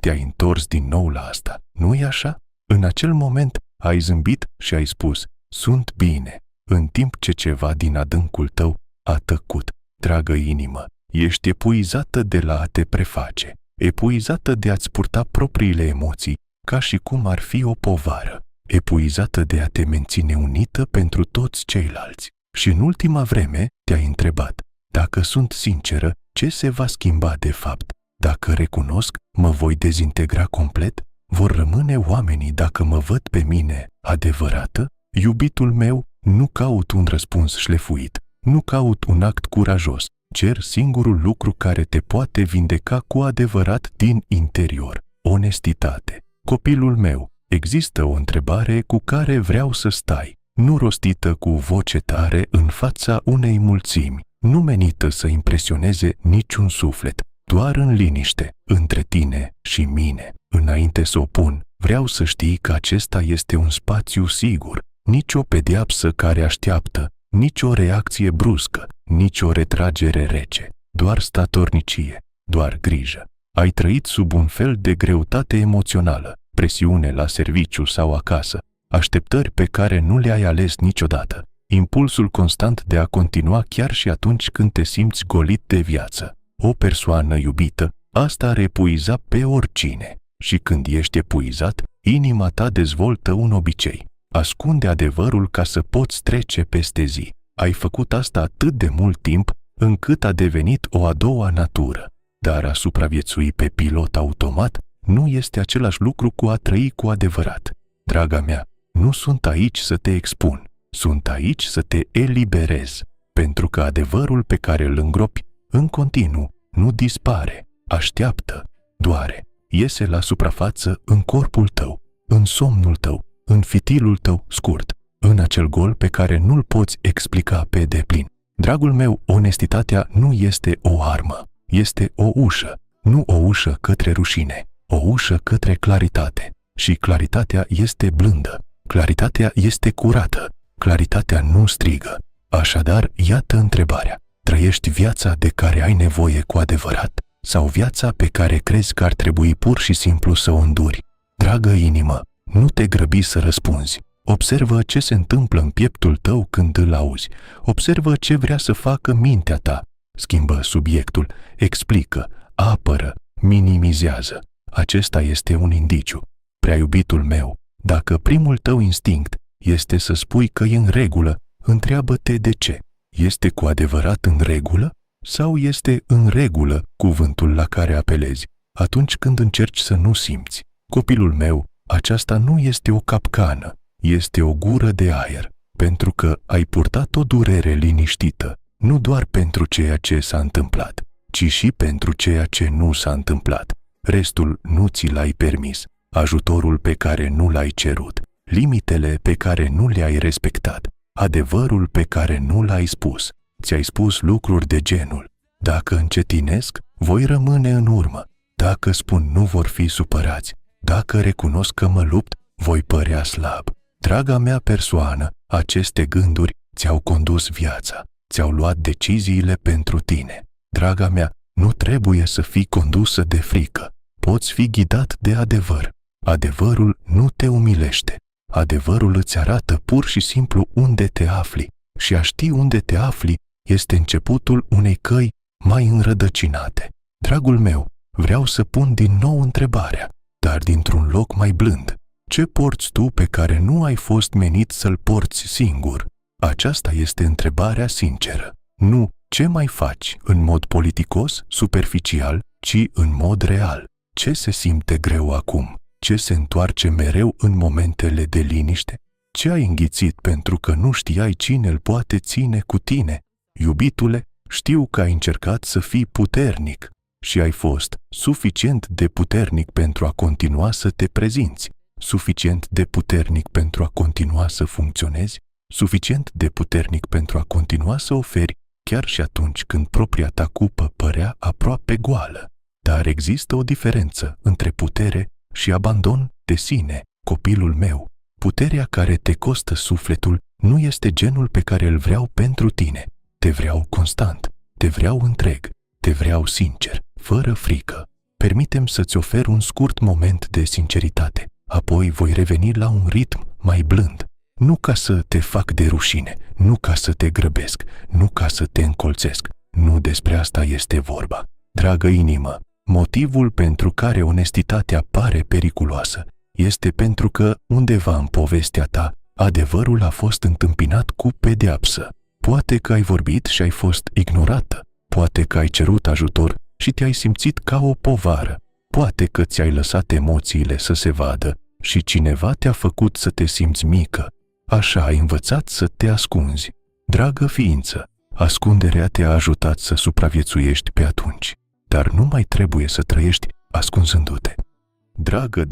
te-ai întors din nou la asta, nu-i așa? În acel moment ai zâmbit și ai spus, sunt bine, în timp ce ceva din adâncul tău a tăcut. Dragă inimă, ești epuizată de la a te preface, epuizată de a-ți purta propriile emoții ca și cum ar fi o povară, epuizată de a te menține unită pentru toți ceilalți. Și în ultima vreme te-ai întrebat, dacă sunt sinceră, ce se va schimba de fapt? Dacă recunosc, mă voi dezintegra complet? Vor rămâne oamenii dacă mă văd pe mine adevărată? Iubitul meu, nu caut un răspuns șlefuit, nu caut un act curajos, cer singurul lucru care te poate vindeca cu adevărat din interior, onestitate. Copilul meu, există o întrebare cu care vreau să stai, nu rostită cu voce tare în fața unei mulțimi, nu menită să impresioneze niciun suflet, doar în liniște, între tine și mine. Înainte să o pun, vreau să știi că acesta este un spațiu sigur, nici o pedeapsă care așteaptă, nici o reacție bruscă, nici o retragere rece, doar statornicie, doar grijă. Ai trăit sub un fel de greutate emoțională, presiune la serviciu sau acasă, așteptări pe care nu le-ai ales niciodată, impulsul constant de a continua chiar și atunci când te simți golit de viață. O persoană iubită, asta ar epuiza pe oricine. Și când ești epuizat, inima ta dezvoltă un obicei. Ascunde adevărul ca să poți trece peste zi. Ai făcut asta atât de mult timp, încât a devenit o a doua natură. Dar a supraviețui pe pilot automat nu este același lucru cu a trăi cu adevărat. Draga mea, nu sunt aici să te expun, sunt aici să te eliberez, pentru că adevărul pe care îl îngropi în continuu nu dispare, așteaptă, doare, iese la suprafață în corpul tău, în somnul tău, în fitilul tău scurt, în acel gol pe care nu-l poți explica pe deplin. Dragul meu, onestitatea nu este o armă, este o ușă, nu o ușă către rușine, o ușă către claritate. Și claritatea este blândă, claritatea este curată, claritatea nu strigă. Așadar, iată întrebarea. Trăiești viața de care ai nevoie cu adevărat sau viața pe care crezi că ar trebui pur și simplu să o înduri? Dragă inimă, nu te grăbi să răspunzi. Observă ce se întâmplă în pieptul tău când îl auzi. Observă ce vrea să facă mintea ta. Schimbă subiectul, explică, apără, minimizează. Acesta este un indiciu. Prea iubitul meu, dacă primul tău instinct este să spui că e în regulă, întreabă-te de ce. Este cu adevărat în regulă? Sau este în regulă cuvântul la care apelezi atunci când încerci să nu simți? Copilul meu, aceasta nu este o capcană, este o gură de aer, pentru că ai purtat o durere liniștită, nu doar pentru ceea ce s-a întâmplat, ci și pentru ceea ce nu s-a întâmplat. Restul nu ți l-ai permis, ajutorul pe care nu l-ai cerut, limitele pe care nu le-ai respectat, adevărul pe care nu l-ai spus. Ți-ai spus lucruri de genul: dacă încetinesc, voi rămâne în urmă. Dacă spun nu vor fi supărați. Dacă recunosc că mă lupt, voi părea slab. Draga mea persoană, aceste gânduri ți-au condus viața, ți-au luat deciziile pentru tine. Draga mea, nu trebuie să fii condusă de frică. Poți fi ghidat de adevăr. Adevărul nu te umilește. Adevărul îți arată pur și simplu unde te afli. Și a ști unde te afli este începutul unei căi mai înrădăcinate. Dragul meu, vreau să pun din nou întrebarea, dar dintr-un loc mai blând. Ce porți tu pe care nu ai fost menit să-l porți singur? Aceasta este întrebarea sinceră. Nu ce mai faci în mod politicos, superficial, ci în mod real. Ce se simte greu acum? Ce se întoarce mereu în momentele de liniște? Ce ai înghițit pentru că nu știai cine îl poate ține cu tine? Iubitule, știu că ai încercat să fii puternic și ai fost suficient de puternic pentru a continua să te prezinți, suficient de puternic pentru a continua să funcționezi, suficient de puternic pentru a continua să oferi chiar și atunci când propria ta cupă părea aproape goală. Dar există o diferență între putere și abandon de sine, copilul meu. Puterea care te costă sufletul nu este genul pe care îl vreau pentru tine. Te vreau constant, te vreau întreg, te vreau sincer, fără frică. permitem să-ți ofer un scurt moment de sinceritate. Apoi voi reveni la un ritm mai blând. Nu ca să te fac de rușine, nu ca să te grăbesc, nu ca să te încolțesc. Nu despre asta este vorba. Dragă inimă, motivul pentru care onestitatea pare periculoasă este pentru că, undeva în povestea ta, adevărul a fost întâmpinat cu pedeapsă. Poate că ai vorbit și ai fost ignorată. Poate că ai cerut ajutor și te-ai simțit ca o povară. Poate că ți-ai lăsat emoțiile să se vadă și cineva te-a făcut să te simți mică. Așa ai învățat să te ascunzi. Dragă ființă, ascunderea te-a ajutat să supraviețuiești pe atunci, dar nu mai trebuie să trăiești ascunzându-te. Dragă,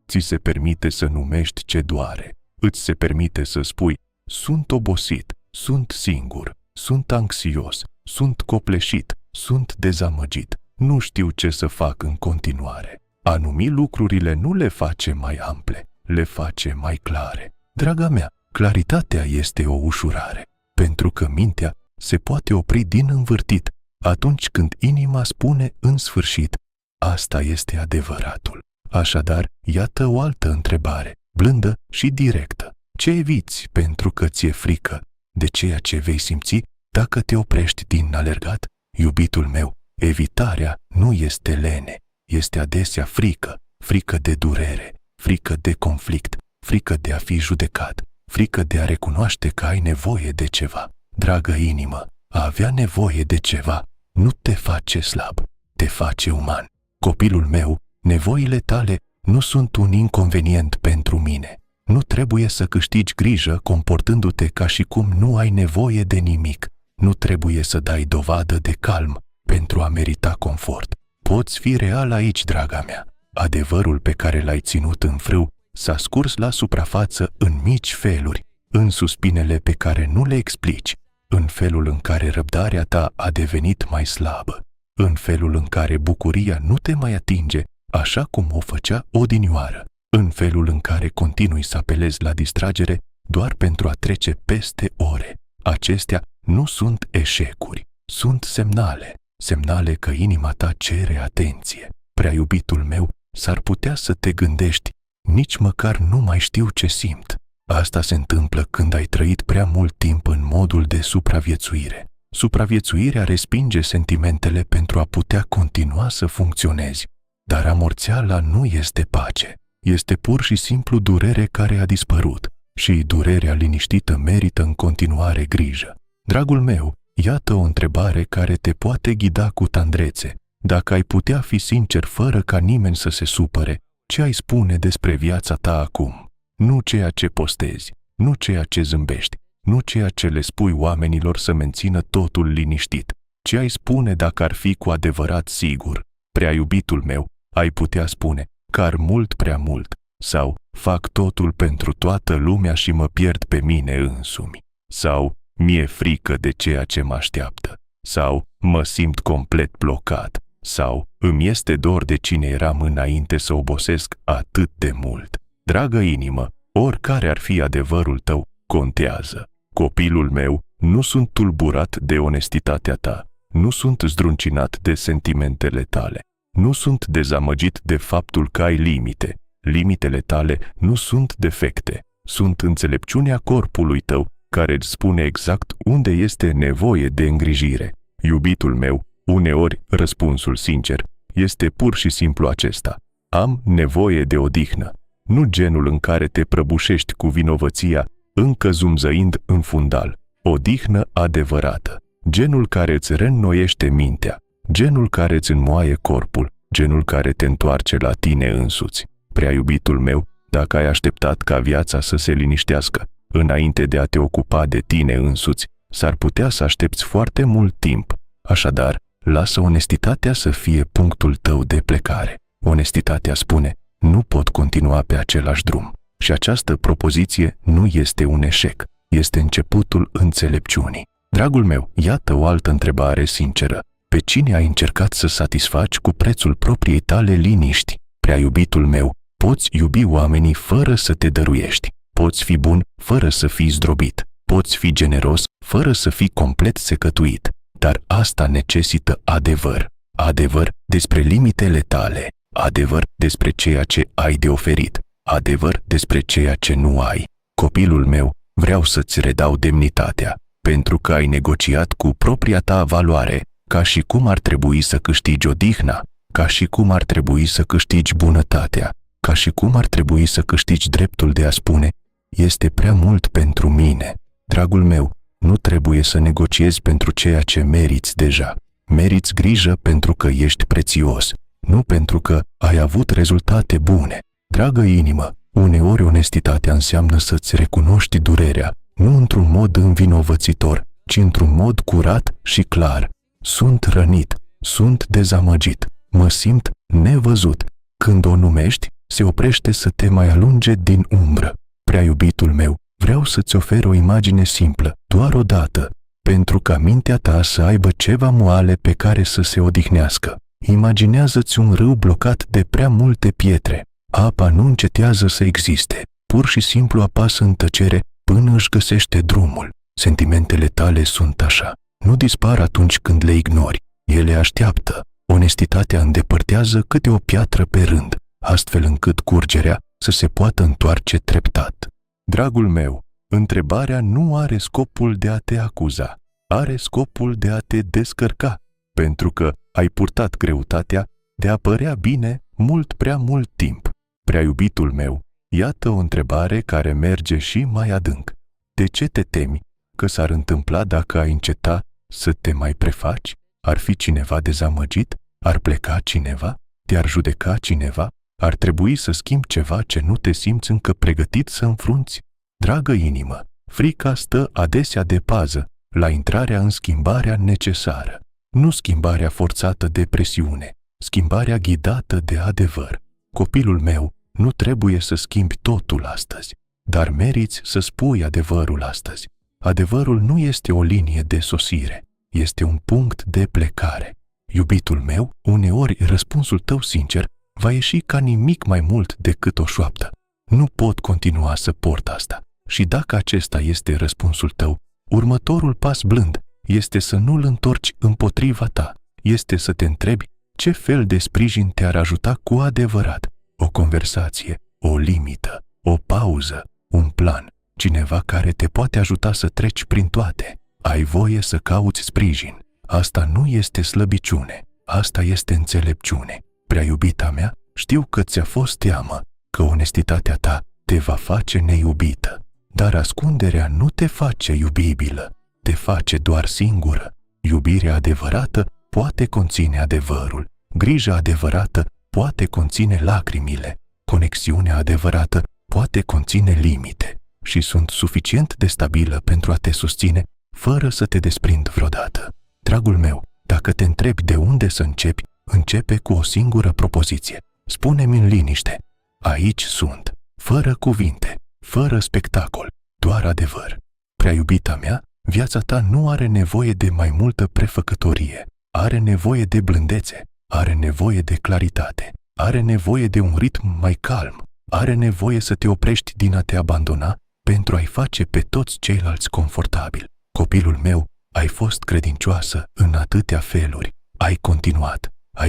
ți se permite să numești ce doare. Îți se permite să spui, sunt obosit, sunt singur, sunt anxios, sunt copleșit, sunt dezamăgit, nu știu ce să fac în continuare. A numi lucrurile nu le face mai ample, le face mai clare. Draga mea, claritatea este o ușurare, pentru că mintea se poate opri din învârtit atunci când inima spune în sfârșit, asta este adevăratul. Așadar, iată o altă întrebare, blândă și directă. Ce eviți pentru că ți-e frică de ceea ce vei simți dacă te oprești din alergat? Iubitul meu, evitarea nu este lene, este adesea frică, frică de durere, frică de conflict, frică de a fi judecat, frică de a recunoaște că ai nevoie de ceva. Dragă inimă, a avea nevoie de ceva nu te face slab, te face uman. Copilul meu, nevoile tale nu sunt un inconvenient pentru mine. Nu trebuie să câștigi grijă comportându-te ca și cum nu ai nevoie de nimic. Nu trebuie să dai dovadă de calm pentru a merita confort. Poți fi real aici, draga mea. Adevărul pe care l-ai ținut în frâu s-a scurs la suprafață în mici feluri, în suspinele pe care nu le explici, în felul în care răbdarea ta a devenit mai slabă, în felul în care bucuria nu te mai atinge așa cum o făcea odinioară, în felul în care continui să apelezi la distragere doar pentru a trece peste ore. Acestea nu sunt eșecuri, sunt semnale, semnale că inima ta cere atenție. Prea iubitul meu, s-ar putea să te gândești, nici măcar nu mai știu ce simt. Asta se întâmplă când ai trăit prea mult timp în modul de supraviețuire. Supraviețuirea respinge sentimentele pentru a putea continua să funcționezi. Dar amorțeala nu este pace. Este pur și simplu durere care a dispărut și durerea liniștită merită în continuare grijă. Dragul meu, iată o întrebare care te poate ghida cu tandrețe. Dacă ai putea fi sincer fără ca nimeni să se supăre, ce ai spune despre viața ta acum? Nu ceea ce postezi, nu ceea ce zâmbești, nu ceea ce le spui oamenilor să mențină totul liniștit. Ce ai spune dacă ar fi cu adevărat sigur? Prea iubitul meu, ai putea spune, car mult prea mult, sau fac totul pentru toată lumea și mă pierd pe mine însumi, sau mi-e frică de ceea ce mă așteaptă, sau mă simt complet blocat, sau îmi este dor de cine eram înainte să obosesc atât de mult. Dragă inimă, oricare ar fi adevărul tău, contează. Copilul meu, nu sunt tulburat de onestitatea ta, nu sunt zdruncinat de sentimentele tale, nu sunt dezamăgit de faptul că ai limite. Limitele tale nu sunt defecte, sunt înțelepciunea corpului tău care îți spune exact unde este nevoie de îngrijire. Iubitul meu, uneori răspunsul sincer este pur și simplu acesta. Am nevoie de odihnă, nu genul în care te prăbușești cu vinovăția încă zumzăind în fundal. Odihnă adevărată, genul care îți reînnoiește mintea, genul care îți înmoaie corpul, genul care te întoarce la tine însuți. Prea iubitul meu, dacă ai așteptat ca viața să se liniștească înainte de a te ocupa de tine însuți, s-ar putea să aștepți foarte mult timp. Așadar, lasă onestitatea să fie punctul tău de plecare. Onestitatea spune, nu pot continua pe același drum. Și această propoziție nu este un eșec, este începutul înțelepciunii. Dragul meu, iată o altă întrebare sinceră. Pe cine ai încercat să satisfaci cu prețul propriei tale liniști? Prea iubitul meu, poți iubi oamenii fără să te dăruiești. Poți fi bun fără să fii zdrobit. Poți fi generos fără să fii complet secătuit. Dar asta necesită adevăr. adevăr despre limitele tale, adevăr despre ceea ce ai de oferit, adevăr despre ceea ce nu ai. Copilul meu, vreau să-ți redau demnitatea, pentru că ai negociat cu propria ta valoare, ca și cum ar trebui să câștigi odihna, ca și cum ar trebui să câștigi bunătatea, ca și cum ar trebui să câștigi dreptul de a spune: este prea mult pentru mine. Dragul meu, nu trebuie să negociezi pentru ceea ce meriți deja. Meriți grijă pentru că ești prețios, nu pentru că ai avut rezultate bune. Dragă inimă, uneori onestitatea înseamnă să-ți recunoști durerea, nu într-un mod învinovățitor, ci într-un mod curat și clar. Sunt rănit, sunt dezamăgit, mă simt nevăzut. Când o numești, se oprește să te mai alunge din umbră. Prea iubitul meu, vreau să-ți ofer o imagine simplă, doar o dată, pentru ca mintea ta să aibă ceva moale pe care să se odihnească. Imaginează-ți un râu blocat de prea multe pietre. Apa nu încetează să existe, pur și simplu apasă în tăcere până își găsește drumul. Sentimentele tale sunt așa. Nu dispar atunci când le ignori. Ele așteaptă. Onestitatea îndepărtează câte o piatră pe rând, astfel încât curgerea să se poată întoarce treptat. Dragul meu, întrebarea nu are scopul de a te acuza, are scopul de a te descărca, pentru că ai purtat greutatea de a părea bine mult prea mult timp. Prea iubitul meu, iată o întrebare care merge și mai adânc. De ce te temi că s-ar întâmpla dacă ai înceta să te mai prefaci? Ar fi cineva dezamăgit? Ar pleca cineva? Te-ar judeca cineva? Ar trebui să schimbi ceva ce nu te simți încă pregătit să înfrunți? Dragă inimă, frica stă adesea de pază la intrarea în schimbarea necesară. Nu schimbarea forțată de presiune, schimbarea ghidată de adevăr. Copilul meu, nu trebuie să schimbi totul astăzi, dar meriți să spui adevărul astăzi. Adevărul nu este o linie de sosire, este un punct de plecare. Iubitul meu, uneori răspunsul tău sincer va ieși ca nimic mai mult decât o șoaptă. Nu pot continua să port asta. Și dacă acesta este răspunsul tău, următorul pas blând este să nu-l întorci împotriva ta. Este să te întrebi ce fel de sprijin te-ar ajuta cu adevărat. O conversație, o limită, o pauză, un plan, cineva care te poate ajuta să treci prin toate. Ai voie să cauți sprijin. Asta nu este slăbiciune, asta este înțelepciune. Prea iubita mea, știu că ți-a fost teamă, că onestitatea ta te va face neiubită. Dar ascunderea nu te face iubibilă, te face doar singură. Iubirea adevărată poate conține adevărul. Grija adevărată poate conține lacrimile. Conexiunea adevărată poate conține limite. Și sunt suficient de stabilă pentru a te susține, fără să te desprind vreodată. Dragul meu, dacă te întrebi de unde să începi, începe cu o singură propoziție. Spune-mi în liniște: aici sunt, fără cuvinte, fără spectacol, doar adevăr. Prea iubita mea, viața ta nu are nevoie de mai multă prefăcătorie, are nevoie de blândețe, are nevoie de claritate, are nevoie de un ritm mai calm, are nevoie să te oprești din a te abandona pentru a-i face pe toți ceilalți confortabil. Copilul meu, ai fost credincioasă în atâtea feluri, ai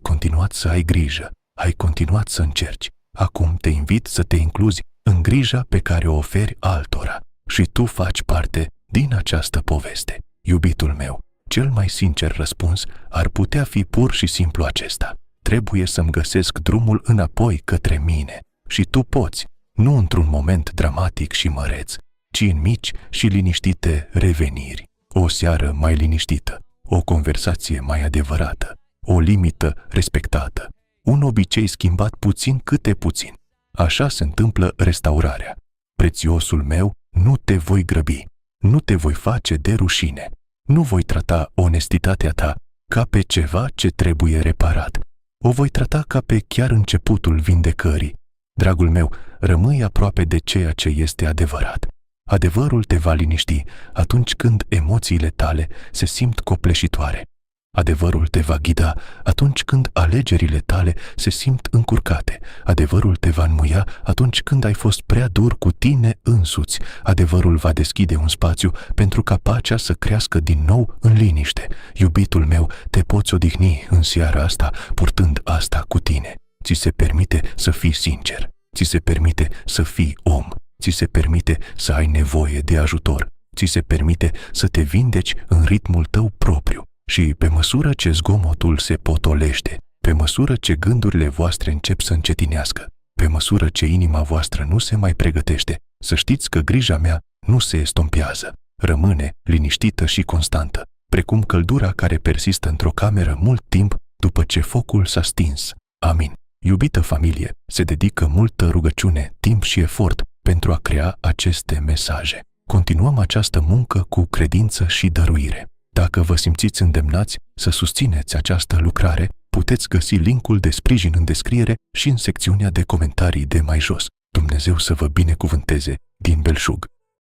continuat să ai grijă, ai continuat să încerci. Acum te invit să te incluzi în grija pe care o oferi altora și tu faci parte din această poveste. Iubitul meu, cel mai sincer răspuns ar putea fi pur și simplu acesta: trebuie să-mi găsesc drumul înapoi către mine. Și tu poți, nu într-un moment dramatic și măreț, ci în mici și liniștite reveniri. O seară mai liniștită, o conversație mai adevărată, o limită respectată, un obicei schimbat puțin câte puțin. Așa se întâmplă restaurarea. Prețiosul meu, nu te voi grăbi, nu te voi face de rușine, nu voi trata onestitatea ta ca pe ceva ce trebuie reparat. O voi trata ca pe chiar începutul vindecării. Dragul meu, rămâi aproape de ceea ce este adevărat. Adevărul te va liniști atunci când emoțiile tale se simt copleșitoare. Adevărul te va ghida atunci când alegerile tale se simt încurcate. Adevărul te va înmuia atunci când ai fost prea dur cu tine însuți. Adevărul va deschide un spațiu pentru ca pacea să crească din nou în liniște. Iubitul meu, te poți odihni în seara asta purtând asta cu tine. Ți se permite să fii sincer. Ți se permite să fii om. Ți se permite să ai nevoie de ajutor. Ți se permite să te vindeci în ritmul tău propriu. Și pe măsură ce zgomotul se potolește, pe măsură ce gândurile voastre încep să încetinească, pe măsură ce inima voastră nu se mai pregătește, să știți că grija mea nu se estompează, rămâne liniștită și constantă, precum căldura care persistă într-o cameră mult timp după ce focul s-a stins. Amin. Iubită familie, se dedică multă rugăciune, timp și efort pentru a crea aceste mesaje. Continuăm această muncă cu credință și dăruire. Dacă vă simțiți îndemnați să susțineți această lucrare, puteți găsi linkul de sprijin în descriere și în secțiunea de comentarii de mai jos. Dumnezeu să vă binecuvânteze din belșug.